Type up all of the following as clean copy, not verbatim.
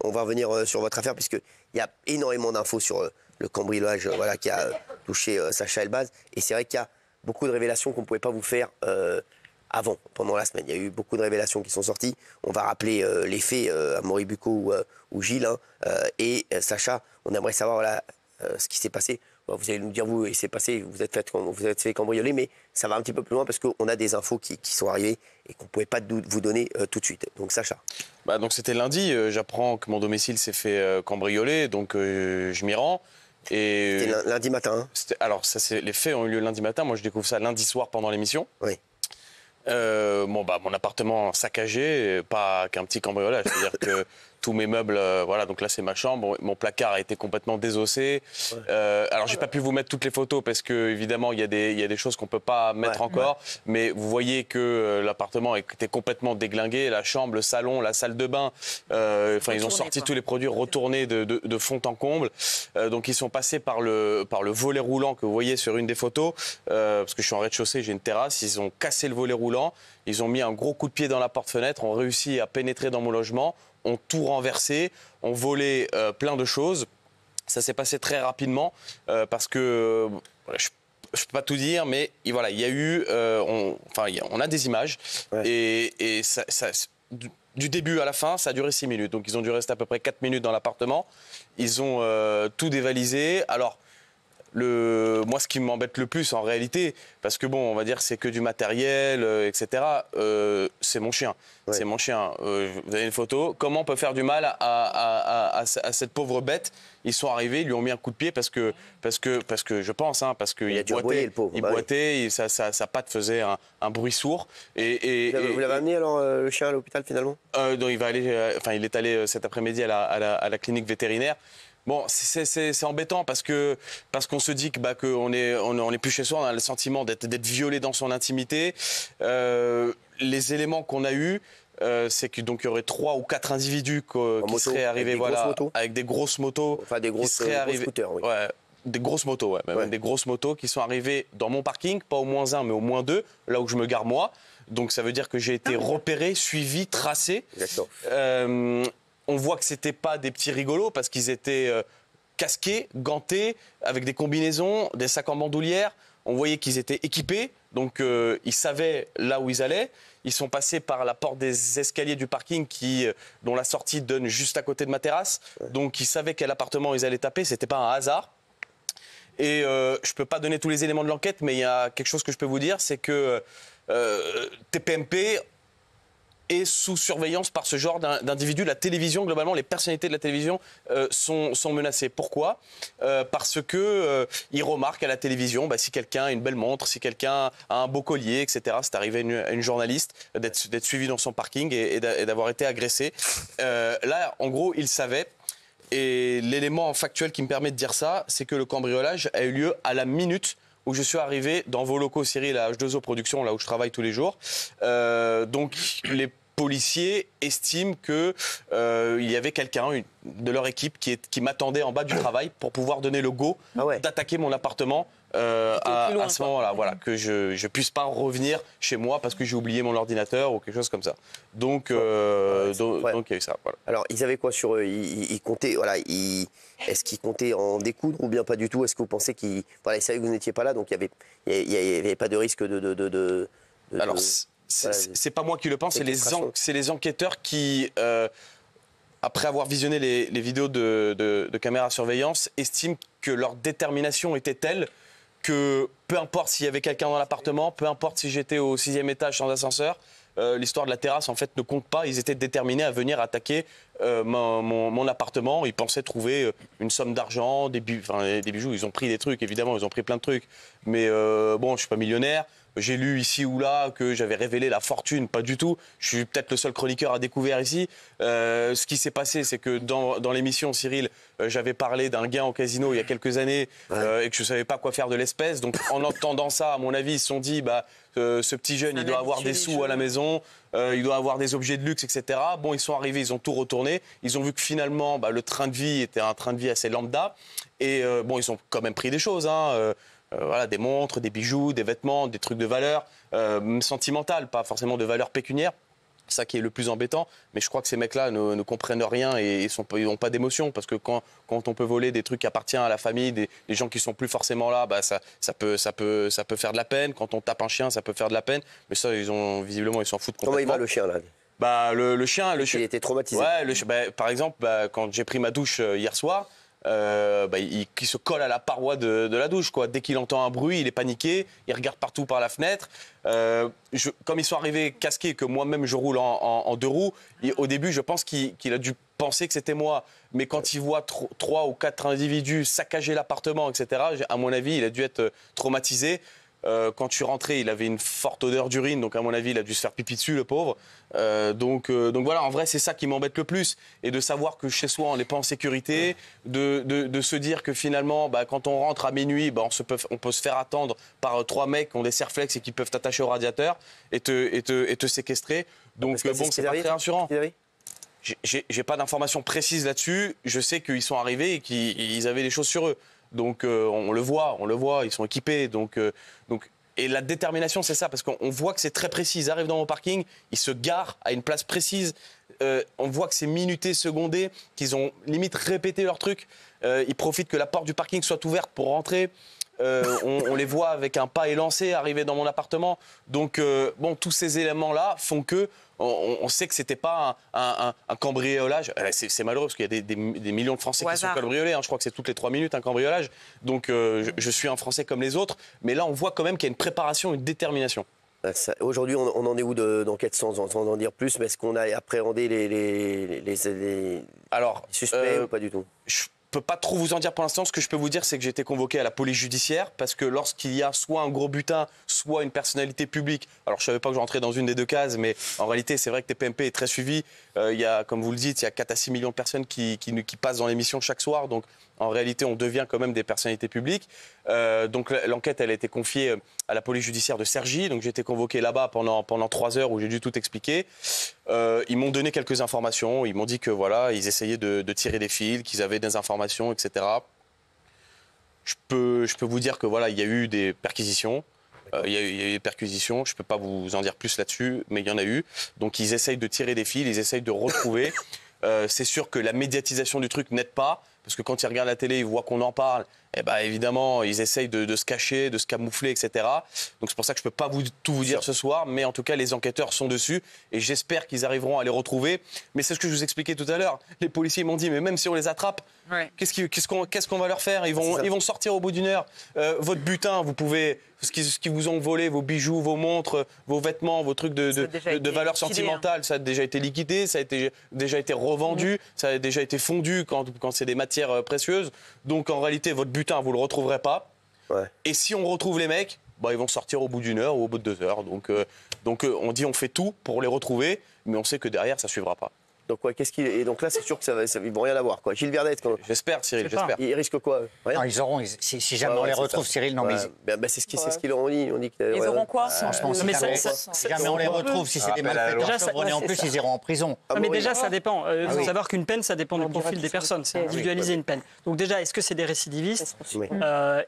on va revenir sur votre affaire, puisqu'il y a énormément d'infos sur le cambriolage voilà, qui a touché Sacha Elbaz. Et c'est vrai qu'il y a beaucoup de révélations qu'on ne pouvait pas vous faire avant, pendant la semaine. Il y a eu beaucoup de révélations qui sont sorties. On va rappeler les faits à Maury Bucco ou Gilles. Et Sacha, on aimerait savoir voilà, ce qui s'est passé. Vous allez nous dire, vous, il s'est passé, vous êtes fait cambrioler, mais ça va un petit peu plus loin parce qu'on a des infos qui sont arrivées et qu'on ne pouvait pas vous donner tout de suite. Donc Sacha. Donc c'était lundi, j'apprends que mon domicile s'est fait cambrioler, donc je m'y rends. C'était lundi matin. Hein. Alors les faits ont eu lieu lundi matin, moi je découvre ça lundi soir pendant l'émission. Oui. Mon appartement saccagé, pas qu'un petit cambriolage, c'est-à-dire que tous mes meubles, voilà, donc là c'est ma chambre, mon placard a été complètement désossé. Ouais. Alors j'ai pas pu vous mettre toutes les photos parce que évidemment il y a des choses qu'on peut pas mettre encore, mais vous voyez que l'appartement était complètement déglingué, la chambre, le salon, la salle de bain, ils ont sorti tous les produits retournés de fond en comble. Donc ils sont passés par le volet roulant que vous voyez sur une des photos, parce que je suis en rez-de-chaussée, j'ai une terrasse, ils ont cassé le volet roulant, ils ont mis un gros coup de pied dans la porte-fenêtre, ont réussi à pénétrer dans mon logement, ont tout renversé, ont volé plein de choses. Ça s'est passé très rapidement parce que je ne peux pas tout dire, mais voilà, il y a eu, on a des images et du début à la fin, ça a duré 6 minutes. Donc ils ont dû rester à peu près 4 minutes dans l'appartement. Ils ont tout dévalisé. Alors moi, ce qui m'embête le plus en réalité, parce que bon, on va dire c'est que du matériel, etc. C'est mon chien. Ouais. C'est mon chien. Vous avez une photo. Comment on peut faire du mal à cette pauvre bête? Ils sont arrivés, ils lui ont mis un coup de pied parce que je pense, parce qu'il boitait, sa patte faisait un bruit sourd. Vous l'avez amené alors le chien à l'hôpital finalement? Donc il est allé cet après-midi à la clinique vétérinaire. Bon, c'est embêtant parce qu'on se dit qu'on est plus chez soi, on a le sentiment d'être violé dans son intimité. Les éléments qu'on a eus, c'est qu'il y aurait 3 ou 4 individus qui seraient arrivés avec des grosses motos. Enfin, des gros scooters, oui. Ouais, des grosses motos, même des grosses motos qui sont arrivées dans mon parking, pas au -1, mais au -2, là où je me gare moi. Donc ça veut dire que j'ai été repéré, suivi, tracé. D'accord. On voit que c'était pas des petits rigolos parce qu'ils étaient casqués, gantés, avec des combinaisons, des sacs en bandoulière. On voyait qu'ils étaient équipés, donc ils savaient là où ils allaient. Ils sont passés par la porte des escaliers du parking dont la sortie donne juste à côté de ma terrasse. Donc ils savaient quel appartement ils allaient taper, c'était pas un hasard. Et je peux pas donner tous les éléments de l'enquête, mais il y a quelque chose que je peux vous dire, c'est que TPMP est sous surveillance par ce genre d'individus. La télévision, globalement, les personnalités de la télévision sont menacées. Pourquoi? Parce que ils remarquent à la télévision si quelqu'un a une belle montre, si quelqu'un a un beau collier, etc. C'est arrivé à une journaliste d'être suivie dans son parking et d'avoir été agressée. Là, en gros, ils savaient. Et l'élément factuel qui me permet de dire ça, c'est que le cambriolage a eu lieu à la minute où je suis arrivé dans vos locaux, Cyril, à H2O Productions, là où je travaille tous les jours. Donc les policiers estiment qu'il y avait quelqu'un de leur équipe qui m'attendait en bas du travail pour pouvoir donner le go d'attaquer mon appartement à ce moment-là. Voilà, que je ne puisse pas revenir chez moi parce que j'ai oublié mon ordinateur ou quelque chose comme ça. Donc, il y a eu ça. Voilà. Alors, ils avaient quoi sur eux? Ils comptaient, est-ce qu'ils comptaient en découdre ou bien pas du tout? Est-ce que vous pensez qu'ils savaient que vous n'étiez pas là, donc il n'y avait pas de risque de Alors, c'est pas moi qui le pense, c'est les enquêteurs qui, après avoir visionné les vidéos de caméras de surveillance, estiment que leur détermination était telle que peu importe s'il y avait quelqu'un dans l'appartement, peu importe si j'étais au 6e étage sans ascenseur, l'histoire de la terrasse en fait ne compte pas. Ils étaient déterminés à venir attaquer mon appartement. Ils pensaient trouver une somme d'argent, des bijoux. Ils ont pris des trucs, évidemment, ils ont pris plein de trucs. Mais bon, je suis pas millionnaire. J'ai lu ici ou là que j'avais révélé la fortune, pas du tout. Je suis peut-être le seul chroniqueur à découvert ici. Ce qui s'est passé, c'est que dans l'émission, Cyril, j'avais parlé d'un gain au casino il y a quelques années et que je ne savais pas quoi faire de l'espèce. Donc en entendant ça, à mon avis, ils se sont dit, ce petit jeune, il doit avoir des sous à la maison, il doit avoir des objets de luxe, etc. Bon, ils sont arrivés, ils ont tout retourné. Ils ont vu que finalement, le train de vie était un train de vie assez lambda. Et bon, ils ont quand même pris des choses, voilà, des montres, des bijoux, des vêtements, des trucs de valeur sentimentale, pas forcément de valeur pécuniaire. ça qui est le plus embêtant, mais je crois que ces mecs-là ne comprennent rien et ils n'ont pas d'émotion, parce que quand on peut voler des trucs qui appartiennent à la famille, des gens qui sont plus forcément là, bah ça peut faire de la peine. Quand on tape un chien, ça peut faire de la peine, mais ça visiblement ils s'en foutent complètement. Comment il va le chien là? Bah le chien, il était traumatisé. Ouais, par exemple, quand j'ai pris ma douche hier soir. Il se colle à la paroi de la douche, quoi. Dès qu'il entend un bruit, il est paniqué, il regarde partout par la fenêtre. Comme ils sont arrivés casqués, que moi-même je roule en deux roues, au début je pense qu'il a dû penser que c'était moi. Mais quand il voit 3 ou 4 individus saccager l'appartement, etc., à mon avis, il a dû être traumatisé. Quand je suis rentré, il avait une forte odeur d'urine, donc à mon avis, il a dû se faire pipi dessus, le pauvre. Donc voilà, en vrai, c'est ça qui m'embête le plus. Et de savoir que chez soi, on n'est pas en sécurité, de se dire que finalement, quand on rentre à minuit, on peut se faire attendre par 3 mecs qui ont des serflex et qui peuvent t'attacher au radiateur et te séquestrer. Donc c'est pas très rassurant. J'ai pas d'informations précises là-dessus. Je sais qu'ils sont arrivés et qu'ils avaient des choses sur eux. Donc on le voit, ils sont équipés. Et la détermination, c'est ça, parce qu'on voit que c'est très précis. Ils arrivent dans mon parking, ils se garent à une place précise. On voit que c'est minuté, secondé, qu'ils ont limite répété leur truc. Ils profitent que la porte du parking soit ouverte pour rentrer. On les voit avec un pas élancé arriver dans mon appartement. Donc tous ces éléments-là font que on sait que c'était pas un cambriolage. C'est malheureux parce qu'il y a des millions de Français qui sont cambriolés. Je crois que c'est toutes les 3 minutes un cambriolage. Donc je suis un Français comme les autres. Mais là, on voit quand même qu'il y a une préparation, une détermination. Aujourd'hui, on en est où dans quel sens? On en dire plus, mais est-ce qu'on a appréhendé les suspects ou pas du tout? Je peux pas trop vous en dire pour l'instant. Ce que je peux vous dire, c'est que j'ai été convoqué à la police judiciaire parce que lorsqu'il y a soit un gros butin, soit une personnalité publique. Alors je savais pas que je rentrais dans une des 2 cases, mais en réalité c'est vrai que TPMP est très suivi. Il y a, comme vous le dites, il y a 4 à 6 millions de personnes qui passent dans l'émission chaque soir. Donc en réalité, on devient quand même des personnalités publiques. Donc l'enquête, elle a été confiée à la police judiciaire de Cergy. Donc j'ai été convoqué là-bas pendant 3 heures où j'ai dû tout expliquer. Ils m'ont donné quelques informations. Ils m'ont dit que voilà, ils essayaient de tirer des fils, qu'ils avaient des informations, etc. Je peux vous dire que voilà, il y a eu des perquisitions. Il y a eu des perquisitions. Je peux pas vous en dire plus là-dessus, mais il y en a eu. Donc ils essayent de tirer des fils, ils essayent de retrouver. C'est sûr que la médiatisation du truc n'aide pas. Parce que quand ils regardent la télé, ils voient qu'on en parle, évidemment, ils essayent de se cacher, de se camoufler, etc. Donc c'est pour ça que je ne peux pas tout vous dire ce soir, mais en tout cas, les enquêteurs sont dessus et j'espère qu'ils arriveront à les retrouver. Mais c'est ce que je vous expliquais tout à l'heure. Les policiers m'ont dit, mais même si on les attrape, qu'est-ce qu'on va leur faire? Ils vont sortir au bout d'1 heure. Votre butin, vous pouvez, ce qu'ils vous ont volé, vos bijoux, vos montres, vos vêtements, vos trucs de valeur sentimentale, ça a déjà été liquidé, ça a déjà été revendu, ça a déjà été fondu quand c'est des matières précieuses. Donc en réalité, votre butin, vous ne le retrouverez pas. Ouais. Et si on retrouve les mecs, ils vont sortir au bout d'1 heure ou au bout de 2 heures. Donc on dit on fait tout pour les retrouver, mais on sait que derrière, ça ne suivra pas. Donc, et donc là, c'est sûr qu'ils ne vont rien avoir, quoi. Gilles Vernet, j'espère, Cyril, j'espère. Ils risquent quoi? Rien. Non, ils auront, si jamais on les retrouve, Cyril, non, mais... c'est ce qu'ils leur ont dit. Ils auront quoi? Si jamais on les retrouve, si c'est des malfaiteurs chevronnés en plus, ils iront en prison. Mais déjà, ça dépend. Il faut savoir qu'une peine, ça dépend du profil des personnes. C'est individualiser une peine. Donc déjà, est-ce que c'est des récidivistes?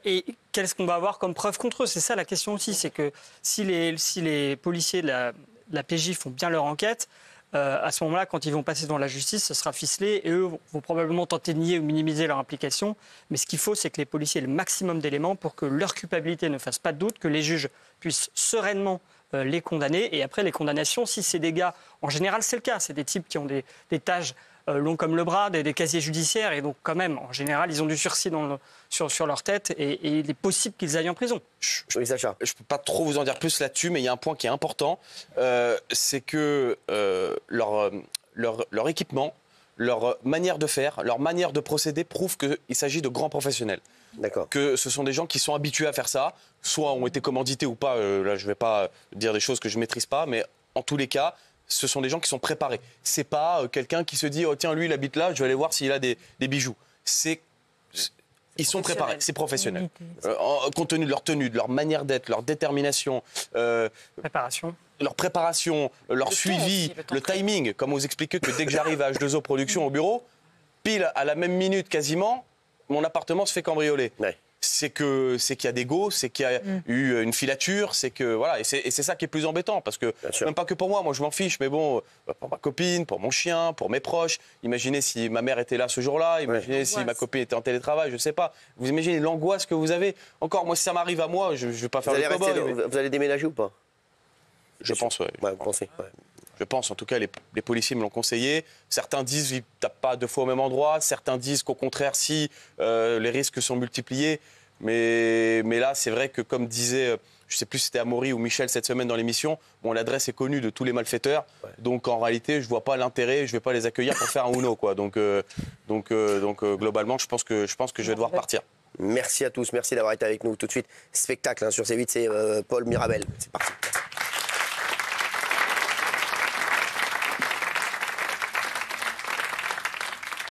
Et qu'est-ce qu'on va avoir comme preuve contre eux? C'est ça la question aussi. C'est que si les policiers de la PJ font bien leur enquête, à ce moment-là, quand ils vont passer devant la justice, ce sera ficelé et eux vont probablement tenter de nier ou minimiser leur implication. Mais ce qu'il faut, c'est que les policiers aient le maximum d'éléments pour que leur culpabilité ne fasse pas de doute, que les juges puissent sereinement les condamner. Et après, les condamnations, si c'est des gars, en général, c'est le cas, c'est des types qui ont des tâches longs comme le bras, des casiers judiciaires, et donc quand même, en général, ils ont du sursis sur leur tête, et il est possible qu'ils aillent en prison. Je ne peux pas trop vous en dire plus là-dessus, mais il y a un point qui est important, c'est que leur équipement, leur manière de faire, leur manière de procéder prouvent qu'il s'agit de grands professionnels. D'accord. Que ce sont des gens qui sont habitués à faire ça, soit ont été commandités ou pas, là je ne vais pas dire des choses que je ne maîtrise pas, mais en tous les cas, ce sont des gens qui sont préparés. C'est pas quelqu'un qui se dit oh tiens lui il habite là, je vais aller voir s'il a des bijoux. Ils sont préparés, c'est professionnel. Compte tenu de leur tenue, de leur manière d'être, leur détermination, leur préparation, leur suivi, le timing. Comme vous expliquez que dès que j'arrive à H2O Production au bureau, pile à la même minute quasiment, mon appartement se fait cambrioler. Ouais. c'est qu'il y a des go, c'est qu'il y a eu une filature, c'est que voilà, et c'est ça qui est plus embêtant, parce que même pas que pour moi je m'en fiche, mais bon, pour ma copine, pour mon chien, pour mes proches. Imaginez si ma mère était là ce jour-là, imaginez si ma copine était en télétravail, je sais pas. Vous imaginez l'angoisse que vous avez. Encore moi, si ça m'arrive à moi, je vais pas faire le cow-boy. Vous allez déménager ou pas? Je pense, ouais. Vous pensez, Je pense, en tout cas, les policiers me l'ont conseillé. Certains disent qu'ils ne tapent pas 2 fois au même endroit. Certains disent qu'au contraire, si, les risques sont multipliés. Mais là, c'est vrai que, comme disait, je ne sais plus si c'était Amaury ou Michel cette semaine dans l'émission, bon, l'adresse est connue de tous les malfaiteurs. Ouais. Donc, en réalité, je ne vois pas l'intérêt. Je ne vais pas les accueillir pour faire un Uno, quoi. Donc, globalement, je pense que je vais devoir partir. Merci à tous. Merci d'avoir été avec nous tout de suite. Spectacle sur C8, c'est Paul Mirabel. C'est parti.